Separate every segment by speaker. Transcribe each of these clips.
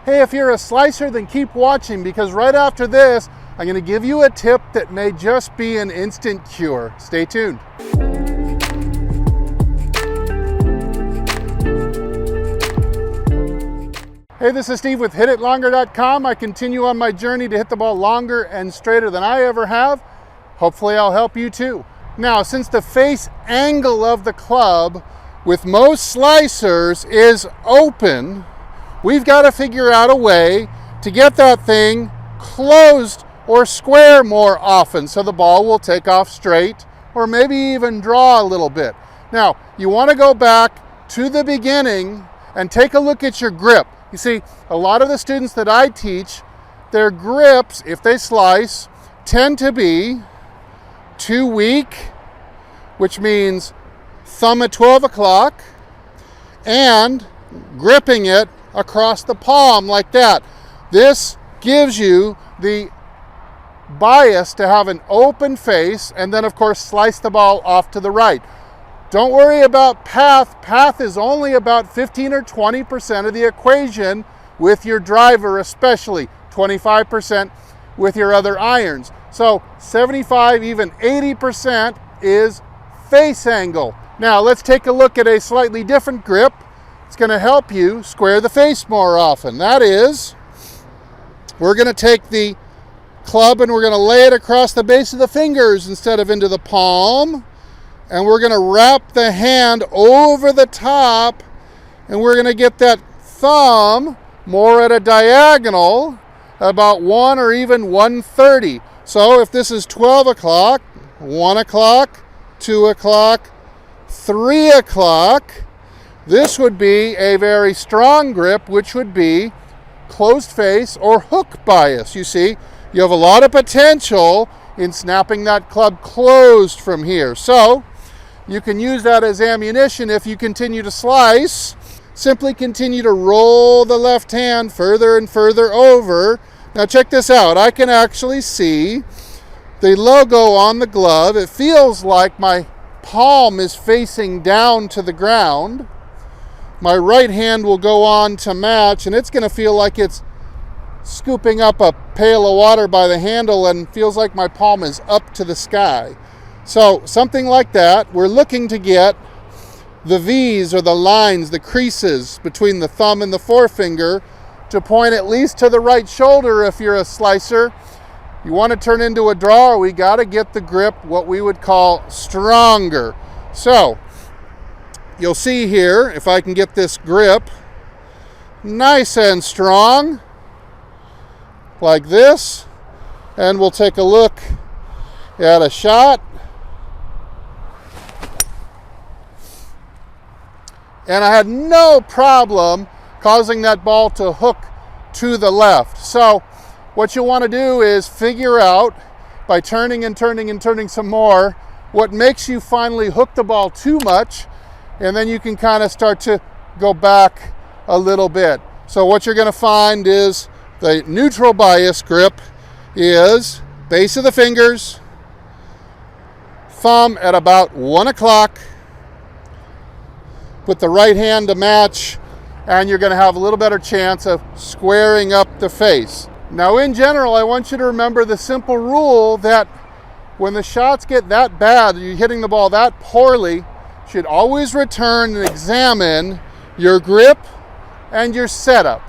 Speaker 1: Hey, if you're a slicer, then keep watching, because right after this, I'm going to give you a tip that may just be an instant cure. Stay tuned. Hey, this is Steve with HitItLonger.com. I continue on my journey to hit the ball longer and straighter than I ever have. Hopefully I'll help you too. Now, since the face angle of the club with most slicers is open, we've got to figure out a way to get that thing closed or square more often so the ball will take off straight or maybe even draw a little bit. Now, you want to go back to the beginning and take a look at your grip. You see, a lot of the students that I teach, their grips, if they slice, tend to be too weak, which means thumb at 12 o'clock and gripping it across the palm like that. This gives you the bias to have an open face and then of course slice the ball off to the right. Don't worry about path. Path is only about 15 or 20% of the equation with your driver, especially 25% with your other irons. So 75, even 80% is face angle. Now let's take a look at a slightly different grip. It's going to help you square the face more often. That is, we're going to take the club and we're going to lay it across the base of the fingers instead of into the palm. And we're going to wrap the hand over the top, and we're going to get that thumb more at a diagonal, about 1 or even 1:30. So if this is 12 o'clock, 1 o'clock, 2 o'clock, 3 o'clock, this would be a very strong grip, which would be closed face or hook bias. You see, you have a lot of potential in snapping that club closed from here. So you can use that as ammunition if you continue to slice. Simply continue to roll the left hand further and further over. Now check this out. I can actually see the logo on the glove. It feels like my palm is facing down to the ground. My right hand will go on to match, and it's going to feel like it's scooping up a pail of water by the handle and feels like my palm is up to the sky. So something like that. We're looking to get the V's or the lines, the creases between the thumb and the forefinger to point at least to the right shoulder if you're a slicer. You want to turn into a drawer, we got to get the grip what we would call stronger. So you'll see here, if I can get this grip nice and strong like this, and we'll take a look at a shot. And I had no problem causing that ball to hook to the left. So what you want to do is figure out, by turning and turning and turning some more, what makes you finally hook the ball too much, and then you can kind of start to go back a little bit. So what you're going to find is the neutral bias grip is base of the fingers, thumb at about 1 o'clock, put the right hand to match, and you're going to have a little better chance of squaring up the face. Now in general, I want you to remember the simple rule that when the shots get that bad, you're hitting the ball that poorly, you should always return and examine your grip and your setup.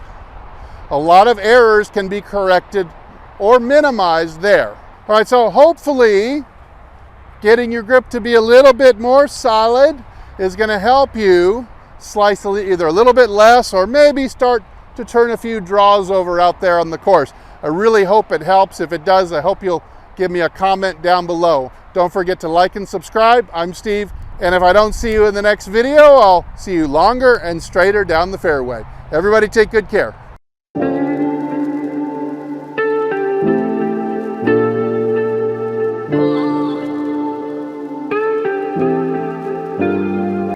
Speaker 1: A lot of errors can be corrected or minimized there. All right, so hopefully getting your grip to be a little bit more solid is going to help you slice either a little bit less or maybe start to turn a few draws over out there on the course. I really hope it helps. If it does, I hope you'll give me a comment down below. Don't forget to like and subscribe. I'm Steve, and if I don't see you in the next video, I'll see you longer and straighter down the fairway. Everybody take good care.